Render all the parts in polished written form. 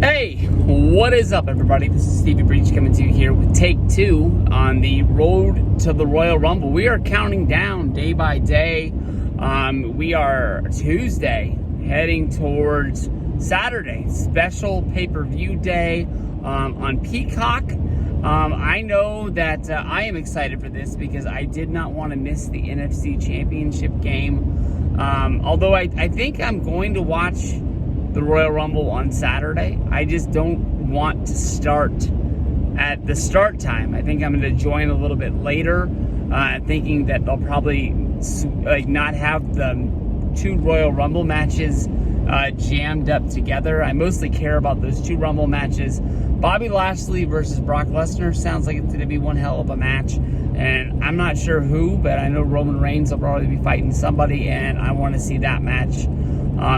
Hey, what is up, everybody? This is Stevie Breach coming to you here with take 2 on the road to the Royal Rumble. We are counting down day by day. We are Tuesday, heading towards Saturday, special pay-per-view day on Peacock. I know that I am excited for this because I did not want to miss the NFC Championship game. Although I think I'm going to watch the Royal Rumble on Saturday. I just don't want to start at the start time. I think I'm going to join a little bit later, thinking that they'll probably not have the 2 Royal Rumble matches jammed up together. I mostly care about those 2 Rumble matches. Bobby Lashley versus Brock Lesnar sounds like it's going to be one hell of a match, and I'm not sure who, but I know Roman Reigns will probably be fighting somebody, and I want to see that match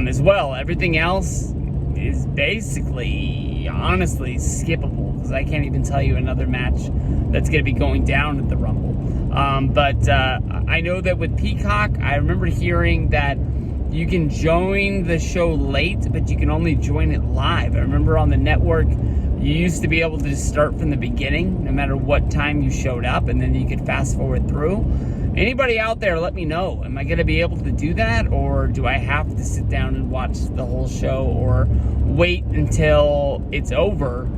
as well. Everything else is basically, honestly, skippable, because I can't even tell you another match that's going to be going down at the Rumble. But I know that with Peacock, I remember hearing that you can join the show late, but you can only join it live. I remember on the network, you used to be able to just start from the beginning, no matter what time you showed up, and then you could fast forward through. Anybody out there, let me know. Am I going to be able to do that, or do I have to sit down and watch the whole show, or wait until it's over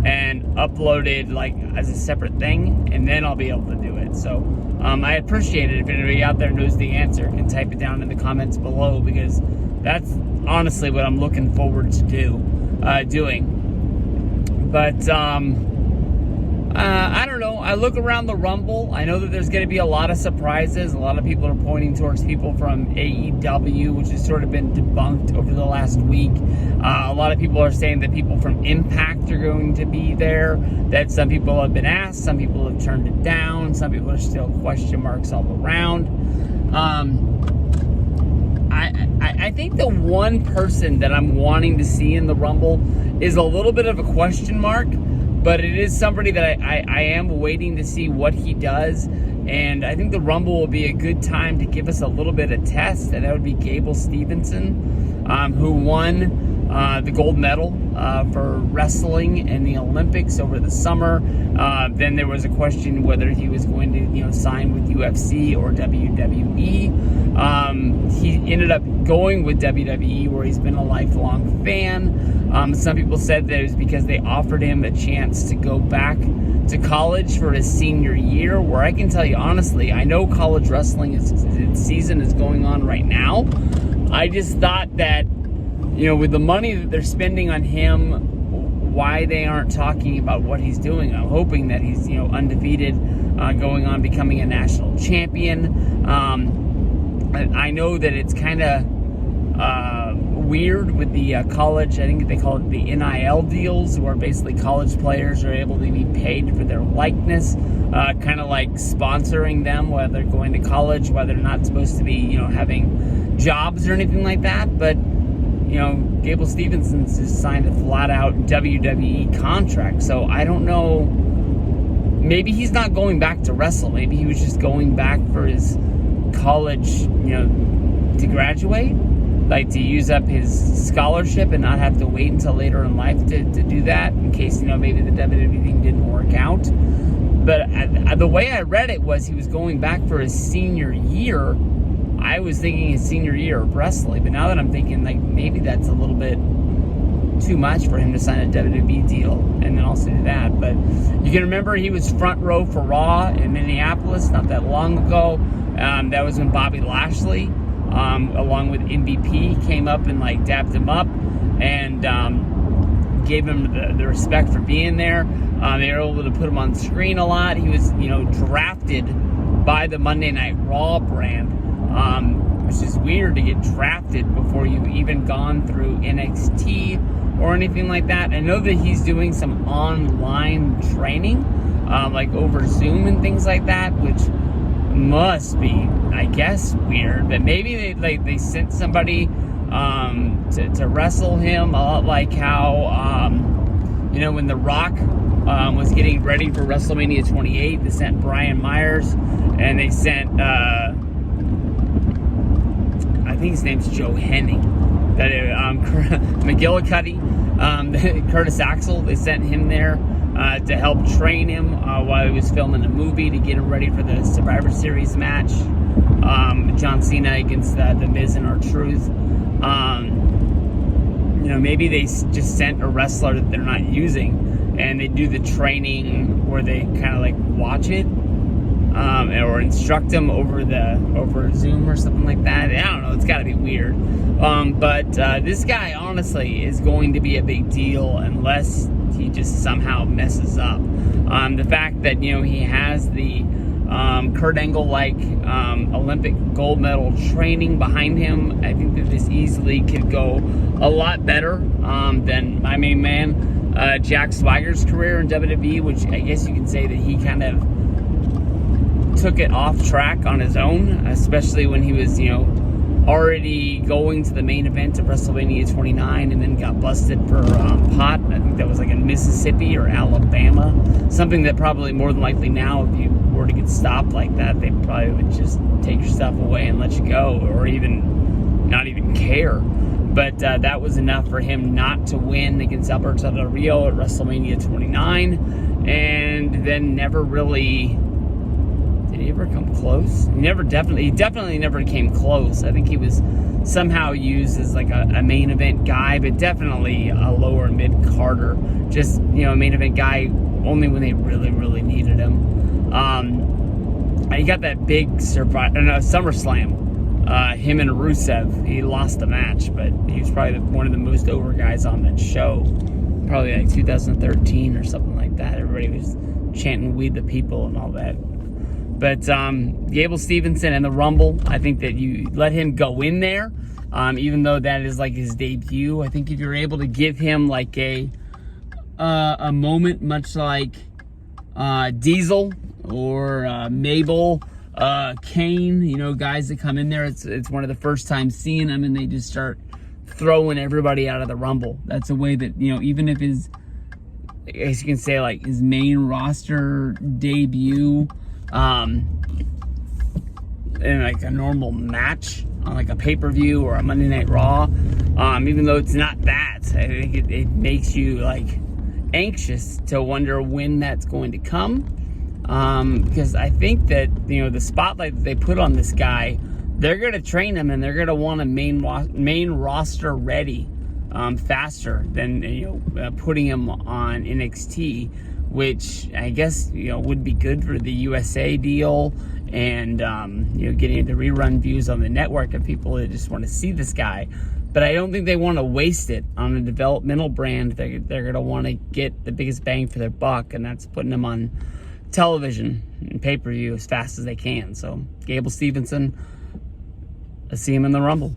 and upload it like as a separate thing, and then I'll be able to do it? So I appreciate it if anybody out there knows the answer and type it down in the comments below, because that's honestly what I'm looking forward to doing. But I don't know. I look around the Rumble. I know that there's going to be a lot of surprises. A lot of people are pointing towards people from AEW, which has sort of been debunked over the last week. A lot of people are saying that people from Impact are going to be there. That some people have been asked. Some people have turned it down. Some people are still question marks all around. I think the one person that I'm wanting to see in the Rumble is a little bit of a question mark, but it is somebody that I am waiting to see what he does, and I think the Rumble will be a good time to give us a little bit of test, and that would be Gable Steveson, who won the gold medal for wrestling in the Olympics over the summer. Then there was a question whether he was going to sign with UFC or WWE. He ended up going with WWE, where he's been a lifelong fan. Some people said that it was because they offered him a chance to go back to college for his senior year, where I can tell you honestly, I know college wrestling season is going on right now. I just thought that, with the money that they're spending on him, why they aren't talking about what he's doing. I'm hoping that he's, undefeated, going on becoming a national champion. I know that it's kind of weird with the college, I think they call it the NIL deals, where basically college players are able to be paid for their likeness, kind of like sponsoring them while they're going to college, while they're not supposed to be, having jobs or anything like that. But Gable Stevenson's just signed a flat-out WWE contract, so I don't know. Maybe he's not going back to wrestle. Maybe he was just going back for his college, to graduate, like to use up his scholarship and not have to wait until later in life to do that, in case, maybe the WWE thing didn't work out. But the way I read it was he was going back for his senior year. I was thinking his senior year of wrestling, but now that I'm thinking, maybe that's a little bit too much for him to sign a WWE deal and then also do that. But you can remember he was front row for Raw in Minneapolis not that long ago. That was when Bobby Lashley, along with MVP, came up and dapped him up and gave him the respect for being there. They were able to put him on screen a lot. He was, drafted by the Monday Night Raw brand, which is weird to get drafted before you've even gone through NXT or anything like that. I know that he's doing some online training, over Zoom and things like that, which must be, I guess, weird. But maybe they sent somebody to wrestle him, a lot like how when The Rock was getting ready for WrestleMania 28, they sent Brian Myers, and they sent I think his name's Joe Henning, that McGillicuddy, Curtis Axel, they sent him there to help train him while he was filming a movie to get him ready for the Survivor Series match. John Cena against the Miz and R-Truth. Maybe they just sent a wrestler that they're not using, and they do the training where they kind of like watch it, or instruct them over Zoom or something like that. I don't know. It's got to be weird. But this guy honestly is going to be a big deal unless he just somehow messes up. The fact that he has the Kurt Angle-like Olympic gold medal training behind him, I think that this easily could go a lot better than my main man Jack Swagger's career in WWE, which I guess you can say that he kind of took it off track on his own, especially when he was already going to the main event of WrestleMania 29 and then got busted for pot. I think that was like in Mississippi or Alabama, something that probably more than likely now, if you were to get stopped like that, they probably would just take your stuff away and let you go, or even not even care. But that was enough for him not to win against Alberto Del Rio at WrestleMania 29, and then never really... Did he ever come close? He definitely never came close. I think he was somehow used as like a main event guy, but definitely a lower mid-carder. Just, a main event guy only when they really, really needed him. He got that big SummerSlam. Him and Rusev. He lost the match, but he was probably one of the most over guys on that show. Probably like 2013 or something like that. Everybody was chanting "We the People" and all that. But Gable Steveson and the Rumble, I think that you let him go in there, even though that is like his debut. I think if you're able to give him like a moment, much like Diesel or Mabel, Kane, guys that come in there, it's one of the first times seeing them, and they just start throwing everybody out of the Rumble. That's a way that, even if his, I guess you can say, like his main roster debut, in like a normal match on like a pay-per-view or a Monday Night Raw, even though it's not that, I think it makes you like anxious to wonder when that's going to come, because I think that the spotlight that they put on this guy, they're going to train him and they're going to want a main roster ready faster than putting him on NXT, which I guess would be good for the USA deal, and getting into rerun views on the network of people that just want to see this guy. But I don't think they want to waste it on a developmental brand. They're going to want to get the biggest bang for their buck, and that's putting them on television and pay-per-view as fast as they can. So Gable Steveson, let's see him in the Rumble.